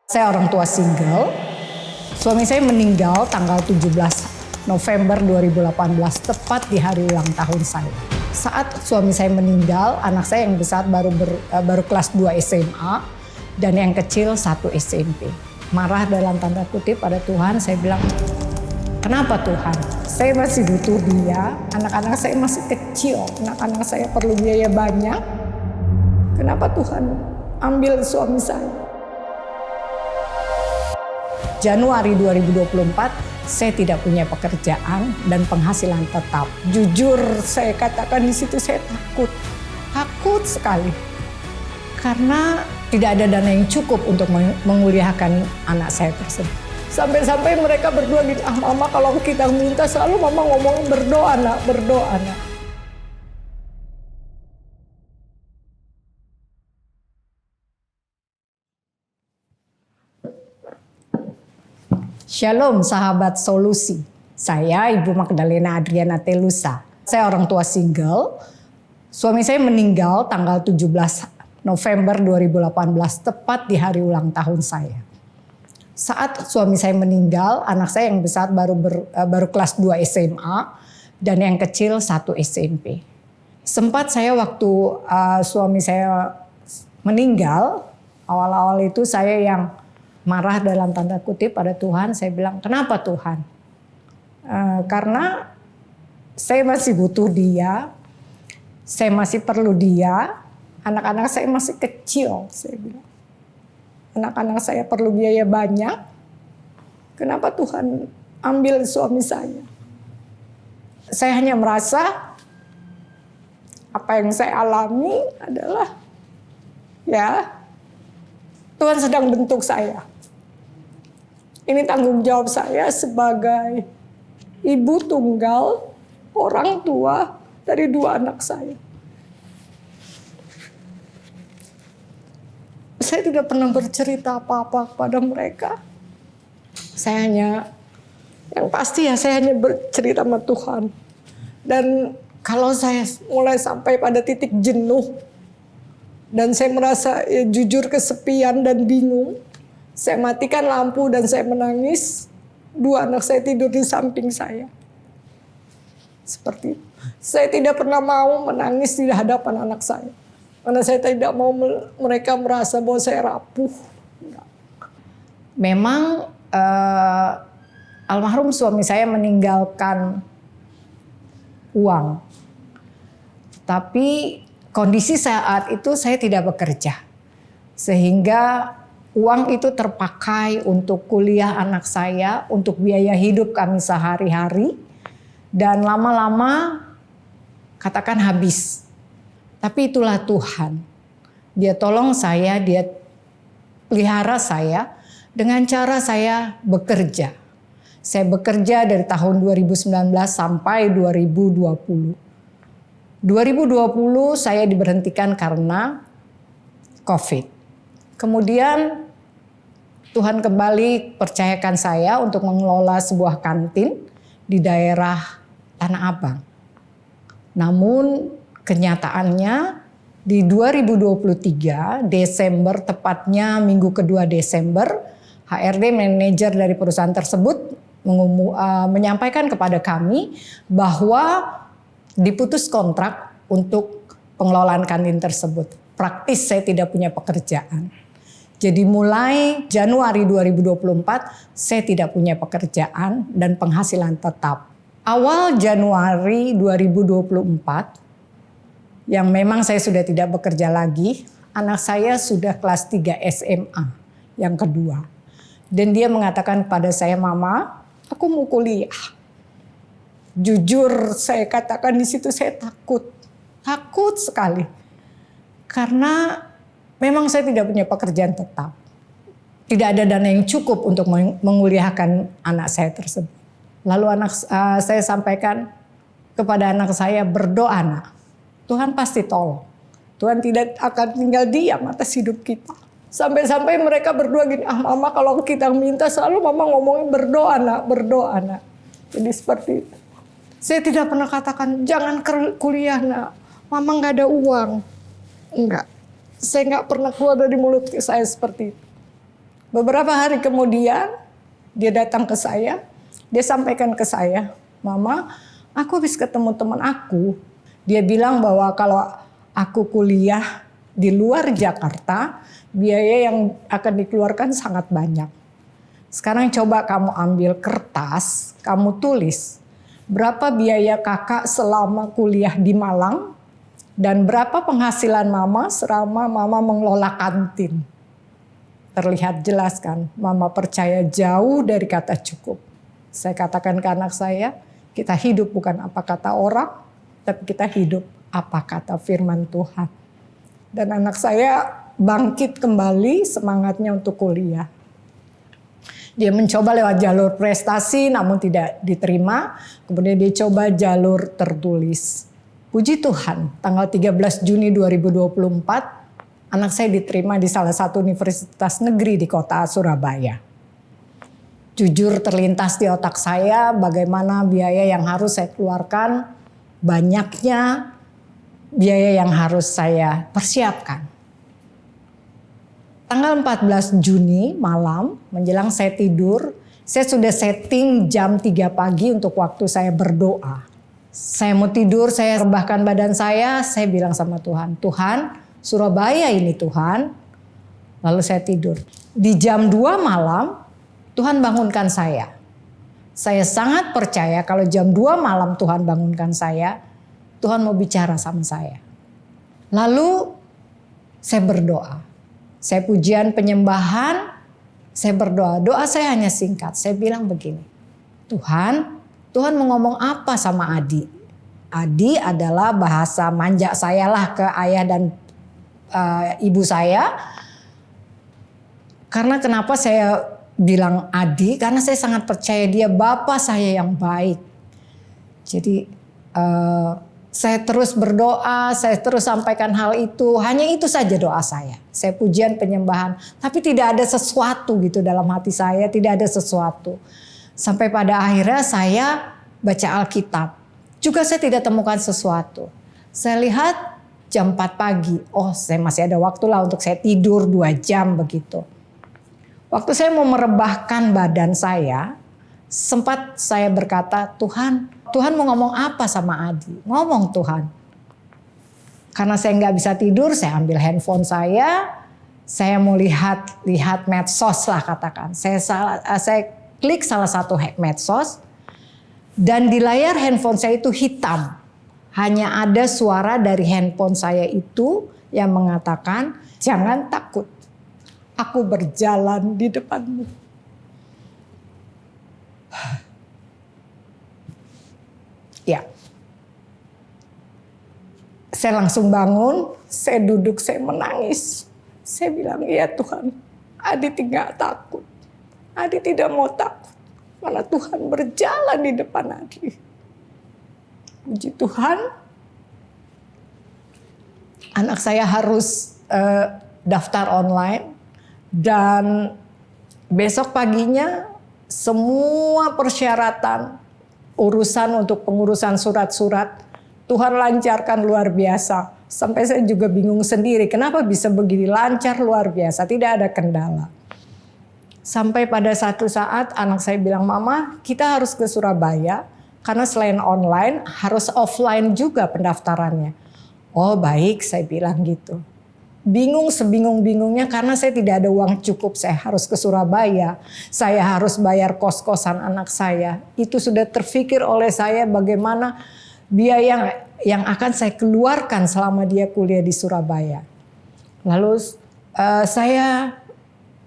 Saya orang tua single. Suami saya meninggal tanggal 17 November 2018, tepat di hari ulang tahun saya. Saat suami saya meninggal, anak saya yang besar baru kelas 2 SMA dan yang kecil 1 SMP. Marah dalam tanda kutip pada Tuhan, saya bilang, "Kenapa Tuhan? Saya masih butuh dia, anak-anak saya masih kecil, anak-anak saya perlu biaya banyak. Kenapa Tuhan ambil suami saya?" Januari 2024, saya tidak punya pekerjaan dan penghasilan tetap. Jujur saya katakan di situ saya takut sekali. Karena tidak ada dana yang cukup untuk menguliakan anak saya tersebut. Sampai-sampai mereka berdua gitu, "Mama kalau kita minta selalu mama ngomong berdoa nak, berdoa nak." Shalom sahabat solusi. Saya Ibu Magdalena Adriana Telusa. Saya orang tua single. Suami saya meninggal tanggal 17 November 2018, tepat di hari ulang tahun saya. Saat suami saya meninggal, anak saya yang besar baru kelas 2 SMA dan yang kecil 1 SMP. Sempat saya waktu suami saya meninggal, awal-awal itu saya yang marah dalam tanda kutip pada Tuhan, saya bilang, "Kenapa Tuhan?" Karena saya masih butuh dia, saya masih perlu dia, anak-anak saya masih kecil, saya bilang. Anak-anak saya perlu biaya banyak, kenapa Tuhan ambil suami saya? Saya hanya merasa apa yang saya alami adalah Tuhan sedang bentuk saya. Ini tanggung jawab saya sebagai ibu tunggal, orang tua dari 2 anak saya. Saya tidak pernah bercerita apa-apa kepada mereka. Saya hanya bercerita sama Tuhan. Dan kalau saya mulai sampai pada titik jenuh, dan saya merasa jujur kesepian dan bingung, saya matikan lampu dan saya menangis. 2 anak saya tidur di samping saya. Seperti itu. Saya tidak pernah mau menangis di hadapan anak saya. Karena saya tidak mau mereka merasa bahwa saya rapuh. Memang almarhum suami saya meninggalkan uang. Tapi kondisi saat itu saya tidak bekerja. Sehingga uang itu terpakai untuk kuliah anak saya, untuk biaya hidup kami sehari-hari. Dan lama-lama katakan habis. Tapi itulah Tuhan. Dia tolong saya, dia pelihara saya dengan cara saya bekerja. Saya bekerja dari tahun 2019 sampai 2020. 2020 saya diberhentikan karena COVID. Kemudian Tuhan kembali percayakan saya untuk mengelola sebuah kantin di daerah Tanah Abang. Namun kenyataannya di 2023 Desember, tepatnya minggu kedua Desember, HRD manajer dari perusahaan tersebut menyampaikan kepada kami bahwa diputus kontrak untuk pengelolaan kantin tersebut. Praktis saya tidak punya pekerjaan. Jadi mulai Januari 2024 saya tidak punya pekerjaan dan penghasilan tetap. Awal Januari 2024 yang memang saya sudah tidak bekerja lagi, anak saya sudah kelas 3 SMA yang kedua. Dan dia mengatakan pada saya, "Mama, aku mau kuliah." Jujur saya katakan di situ saya takut sekali. Karena memang saya tidak punya pekerjaan tetap. Tidak ada dana yang cukup untuk menguliakan anak saya tersebut. Lalu saya sampaikan kepada anak saya, "Berdoa nak, Tuhan pasti tolong. Tuhan tidak akan tinggal diam atas hidup kita." Sampai-sampai mereka berdua gini, "Mama kalau kita minta selalu mama ngomongin berdoa nak, berdoa nak." Jadi seperti itu. Saya tidak pernah katakan, "Jangan kuliah nak, mama gak ada uang." Enggak. Saya nggak pernah keluar dari mulut saya seperti itu. Beberapa hari kemudian dia datang ke saya, dia sampaikan ke saya, "Mama, aku habis ketemu teman aku. Dia bilang bahwa kalau aku kuliah di luar Jakarta, biaya yang akan dikeluarkan sangat banyak. Sekarang coba kamu ambil kertas, kamu tulis berapa biaya kakak selama kuliah di Malang dan berapa penghasilan mama selama mama mengelola kantin." Terlihat jelas kan, mama percaya jauh dari kata cukup. Saya katakan ke anak saya, kita hidup bukan apa kata orang, tapi kita hidup apa kata firman Tuhan. Dan anak saya bangkit kembali semangatnya untuk kuliah. Dia mencoba lewat jalur prestasi namun tidak diterima. Kemudian dia coba jalur tertulis. Puji Tuhan, tanggal 13 Juni 2024, anak saya diterima di salah satu universitas negeri di kota Surabaya. Jujur terlintas di otak saya bagaimana biaya yang harus saya keluarkan, banyaknya biaya yang harus saya persiapkan. Tanggal 14 Juni malam menjelang saya tidur, saya sudah setting jam 3 pagi untuk waktu saya berdoa. Saya mau tidur, saya rebahkan badan saya bilang sama Tuhan, "Tuhan, Surabaya ini Tuhan." Lalu saya tidur. Di jam 2 malam Tuhan bangunkan saya. Saya sangat percaya kalau jam 2 malam Tuhan bangunkan saya, Tuhan mau bicara sama saya. Lalu saya berdoa. Saya pujian penyembahan, saya berdoa. Doa saya hanya singkat. Saya bilang begini, Tuhan mau ngomong apa sama Adi? Adi adalah bahasa manja saya lah ke ayah dan ibu saya. Karena kenapa saya bilang Adi? Karena saya sangat percaya dia bapak saya yang baik. Jadi saya terus berdoa, saya terus sampaikan hal itu. Hanya itu saja doa saya. Saya pujian penyembahan. Tapi tidak ada sesuatu gitu dalam hati saya. Tidak ada sesuatu. Sampai pada akhirnya saya baca Alkitab. Juga saya tidak temukan sesuatu. Saya lihat jam 4 pagi. Oh, saya masih ada waktu lah untuk saya tidur 2 jam begitu. Waktu saya mau merebahkan badan saya, sempat saya berkata, Tuhan mau ngomong apa sama Adi? Ngomong Tuhan. Karena saya nggak bisa tidur, saya ambil handphone saya mau lihat medsos lah katakan. Saya klik salah satu medsos dan di layar handphone saya itu hitam. Hanya ada suara dari handphone saya itu yang mengatakan, "Jangan takut, aku berjalan di depanmu." Ya, saya langsung bangun, saya duduk, saya menangis. Saya bilang, "Ya Tuhan, Adi tidak takut. Adi tidak mau takut. Mana Tuhan berjalan di depan Adi." Puji Tuhan, anak saya harus daftar online dan besok paginya semua persyaratan urusan untuk pengurusan surat-surat Tuhan lancarkan luar biasa. Sampai saya juga bingung sendiri kenapa bisa begini lancar luar biasa, tidak ada kendala. Sampai pada satu saat anak saya bilang, "Mama, kita harus ke Surabaya karena selain online harus offline juga pendaftarannya." "Oh baik," saya bilang gitu. Bingung sebingung-bingungnya karena saya tidak ada uang cukup, saya harus ke Surabaya. Saya harus bayar kos-kosan anak saya. Itu sudah terfikir oleh saya bagaimana biaya yang akan saya keluarkan selama dia kuliah di Surabaya. Lalu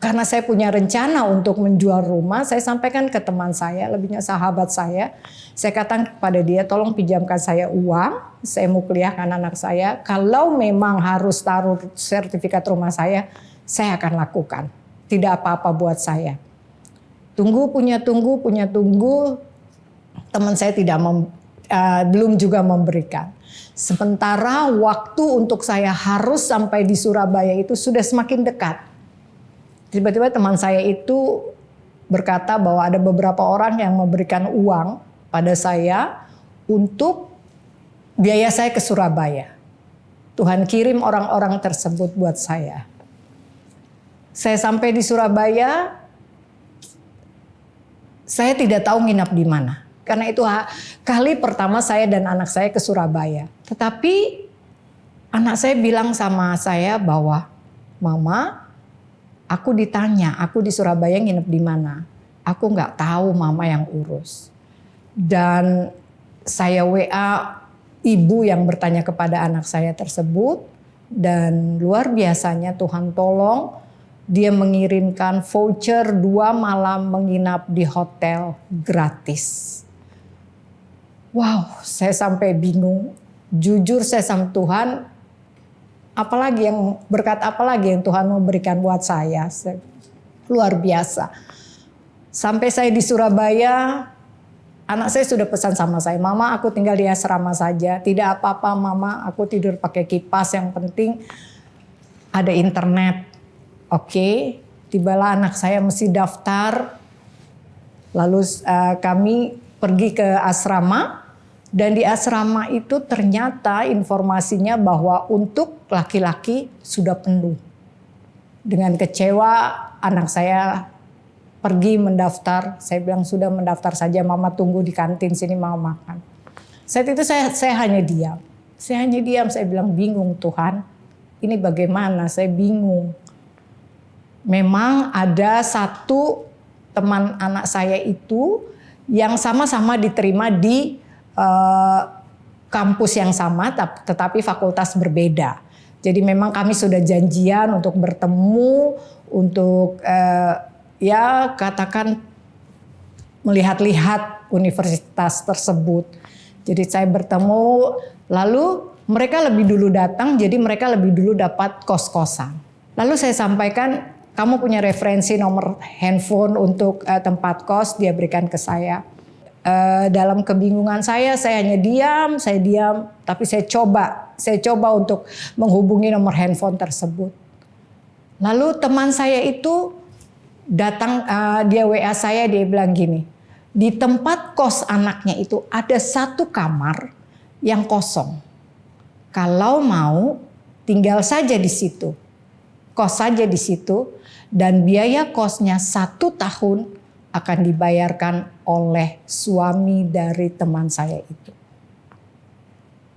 karena saya punya rencana untuk menjual rumah, saya sampaikan ke teman saya, lebihnya sahabat saya. Saya katakan kepada dia, "Tolong pinjamkan saya uang, saya mau kuliahkan anak saya. Kalau memang harus taruh sertifikat rumah saya akan lakukan. Tidak apa-apa buat saya." Tunggu. Teman saya belum juga memberikan. Sementara waktu untuk saya harus sampai di Surabaya itu sudah semakin dekat. Tiba-tiba teman saya itu berkata bahwa ada beberapa orang yang memberikan uang pada saya untuk biaya saya ke Surabaya. Tuhan kirim orang-orang tersebut buat saya. Saya sampai di Surabaya, saya tidak tahu nginap di mana. Karena itu kali pertama saya dan anak saya ke Surabaya. Tetapi anak saya bilang sama saya bahwa, Mama, aku ditanya, aku di Surabaya nginep di mana? Aku nggak tahu, Mama yang urus. Dan saya WA ibu yang bertanya kepada anak saya tersebut, dan luar biasanya Tuhan tolong, dia mengirimkan voucher 2 malam menginap di hotel gratis. Wow, saya sampai bingung. Jujur saya sama Tuhan, berkat apalagi yang Tuhan mau berikan buat saya. Luar biasa. Sampai saya di Surabaya, anak saya sudah pesan sama saya, Mama aku tinggal di asrama saja, tidak apa-apa Mama, aku tidur pakai kipas, yang penting ada internet. Oke, tibalah anak saya mesti daftar, lalu kami pergi ke asrama, dan di asrama itu ternyata informasinya bahwa untuk laki-laki sudah penuh. Dengan kecewa anak saya pergi mendaftar, saya bilang sudah mendaftar saja, Mama tunggu di kantin sini mau makan. Saat itu saya hanya diam. Saya bilang bingung Tuhan, ini bagaimana, saya bingung. Memang ada satu teman anak saya itu yang sama-sama diterima di kampus yang sama, tetapi fakultas berbeda. Jadi memang kami sudah janjian untuk bertemu, untuk ya katakan melihat-lihat universitas tersebut. Jadi saya bertemu, lalu mereka lebih dulu datang, jadi mereka lebih dulu dapat kos-kosan. Lalu saya sampaikan, kamu punya referensi nomor handphone untuk tempat kos, dia berikan ke saya. Dalam kebingungan saya hanya diam, tapi saya coba untuk menghubungi nomor handphone tersebut. Lalu teman saya itu datang, dia WA saya, dia bilang gini, di tempat kos anaknya itu ada 1 kamar yang kosong. Kalau mau tinggal saja di situ, kos saja di situ, dan biaya kosnya 1 tahun akan dibayarkan oleh suami dari teman saya itu.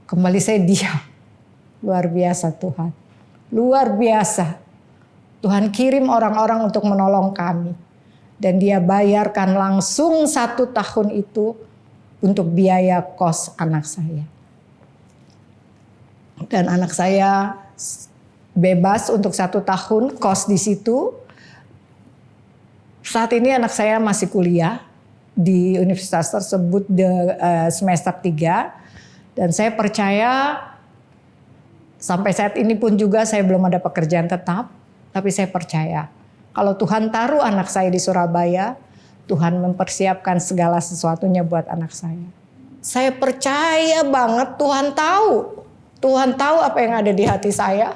Kembali saya diam, luar biasa Tuhan, luar biasa. Tuhan kirim orang-orang untuk menolong kami. Dan dia bayarkan langsung 1 tahun itu untuk biaya kos anak saya. Dan anak saya bebas untuk 1 tahun kos di situ. Saat ini anak saya masih kuliah di universitas tersebut semester 3. Dan saya percaya sampai saat ini pun juga saya belum ada pekerjaan tetap. Tapi saya percaya kalau Tuhan taruh anak saya di Surabaya, Tuhan mempersiapkan segala sesuatunya buat anak saya. Saya percaya banget Tuhan tahu. Tuhan tahu apa yang ada di hati saya.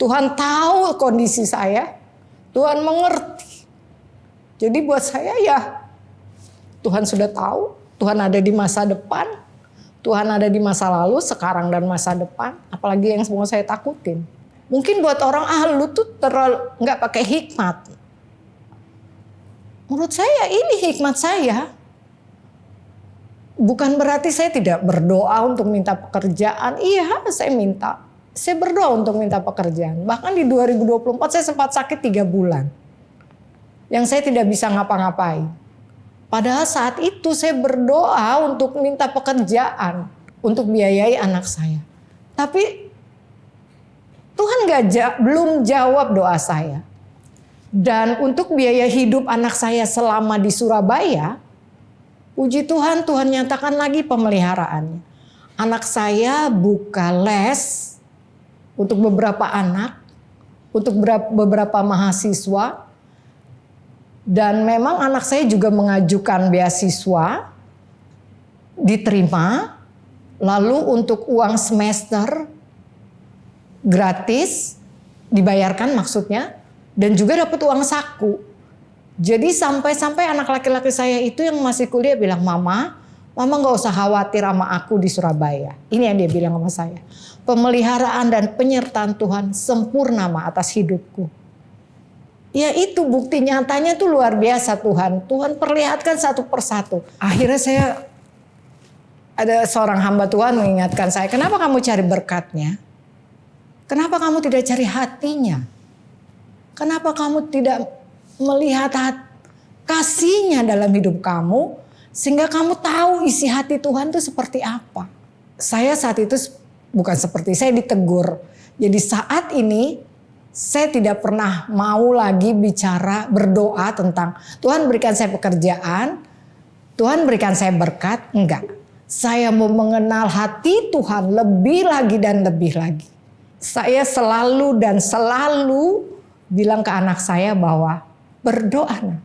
Tuhan tahu kondisi saya. Tuhan mengerti. Jadi buat saya ya Tuhan sudah tahu. Tuhan ada di masa depan. Tuhan ada di masa lalu, sekarang dan masa depan. Apalagi yang semua saya takutin. Mungkin buat orang, lu tuh terlalu nggak pakai hikmat. Menurut saya ini hikmat saya. Bukan berarti saya tidak berdoa untuk minta pekerjaan. Iya, saya minta. Saya berdoa untuk minta pekerjaan. Bahkan di 2024 saya sempat sakit 3 bulan. Yang saya tidak bisa ngapa-ngapain. Padahal saat itu saya berdoa untuk minta pekerjaan. Untuk biayai anak saya. Tapi Tuhan belum jawab doa saya. Dan untuk biaya hidup anak saya selama di Surabaya, puji Tuhan, Tuhan nyatakan lagi pemeliharaannya. Anak saya buka les untuk beberapa anak, untuk beberapa mahasiswa. Dan memang anak saya juga mengajukan beasiswa, diterima. Lalu untuk uang semester gratis, dibayarkan maksudnya, dan juga dapat uang saku. Jadi sampai-sampai anak laki-laki saya itu yang masih kuliah bilang, Mama gak usah khawatir sama aku di Surabaya. Ini yang dia bilang sama saya. Pemeliharaan dan penyertaan Tuhan sempurna atas hidupku. Ya itu bukti nyatanya tuh luar biasa Tuhan. Tuhan perlihatkan satu persatu. Akhirnya ada seorang hamba Tuhan mengingatkan saya, kenapa kamu cari berkatnya? Kenapa kamu tidak cari hatinya? Kenapa kamu tidak melihat kasihnya dalam hidup kamu? Sehingga kamu tahu isi hati Tuhan itu seperti apa. Saya saat itu bukan seperti saya ditegur. Jadi saat ini saya tidak pernah mau lagi bicara berdoa tentang Tuhan berikan saya pekerjaan, Tuhan berikan saya berkat. Enggak. Saya mau mengenal hati Tuhan lebih lagi dan lebih lagi. Saya selalu bilang ke anak saya bahwa berdoa nak.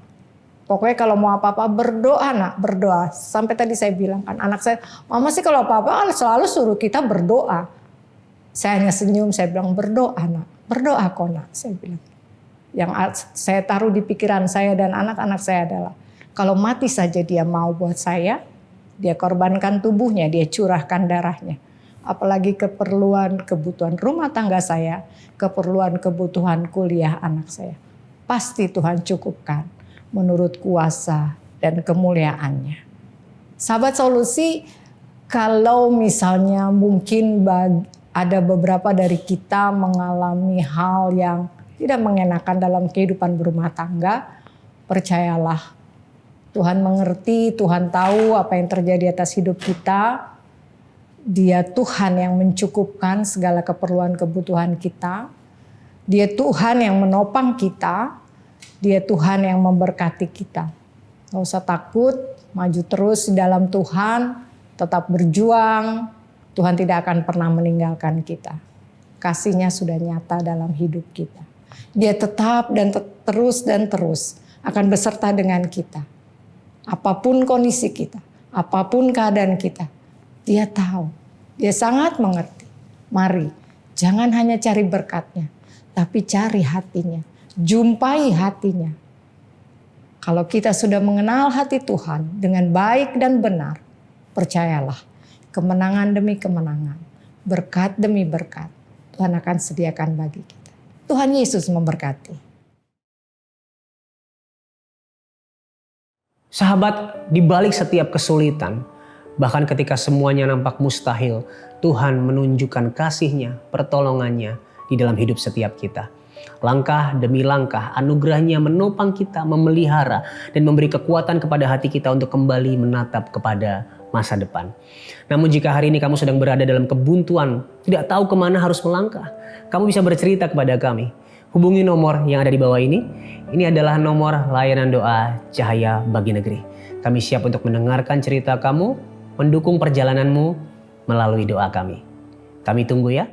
Pokoknya kalau mau apa-apa berdoa nak, berdoa. Sampai tadi saya bilang kan anak saya, mama sih kalau apa-apa selalu suruh kita berdoa. Saya hanya senyum, saya bilang berdoa nak. Berdoa kok nak, saya bilang. Yang saya taruh di pikiran saya dan anak-anak saya adalah, kalau mati saja dia mau buat saya, dia korbankan tubuhnya, dia curahkan darahnya. Apalagi keperluan kebutuhan rumah tangga saya, keperluan kebutuhan kuliah anak saya. Pasti Tuhan cukupkan menurut kuasa dan kemuliaannya. Sahabat Solusi, kalau misalnya mungkin ada beberapa dari kita mengalami hal yang tidak mengenakan dalam kehidupan berumah tangga, percayalah Tuhan mengerti, Tuhan tahu apa yang terjadi atas hidup kita. Dia Tuhan yang mencukupkan segala keperluan kebutuhan kita. Dia Tuhan yang menopang kita. Dia Tuhan yang memberkati kita. Gak usah takut, maju terus di dalam Tuhan, tetap berjuang. Tuhan tidak akan pernah meninggalkan kita. Kasih-Nya sudah nyata dalam hidup kita. Dia tetap dan terus akan beserta dengan kita. Apapun kondisi kita, apapun keadaan kita, Dia tahu. Dia sangat mengerti. Mari, jangan hanya cari berkat-Nya, tapi cari hatinya. Jumpai hatinya. Kalau kita sudah mengenal hati Tuhan dengan baik dan benar, percayalah, kemenangan demi kemenangan, berkat demi berkat, Tuhan akan sediakan bagi kita. Tuhan Yesus memberkati. Sahabat, di balik setiap kesulitan, bahkan ketika semuanya nampak mustahil, Tuhan menunjukkan kasih-Nya, pertolongan-Nya di dalam hidup setiap kita. Langkah demi langkah, anugerah-Nya menopang kita, memelihara, dan memberi kekuatan kepada hati kita untuk kembali menatap kepada masa depan. Namun jika hari ini kamu sedang berada dalam kebuntuan, tidak tahu kemana harus melangkah, kamu bisa bercerita kepada kami. Hubungi nomor yang ada di bawah ini. Ini adalah nomor layanan doa Cahaya Bagi Negeri. Kami siap untuk mendengarkan cerita kamu, mendukung perjalananmu melalui doa kami. Kami tunggu ya.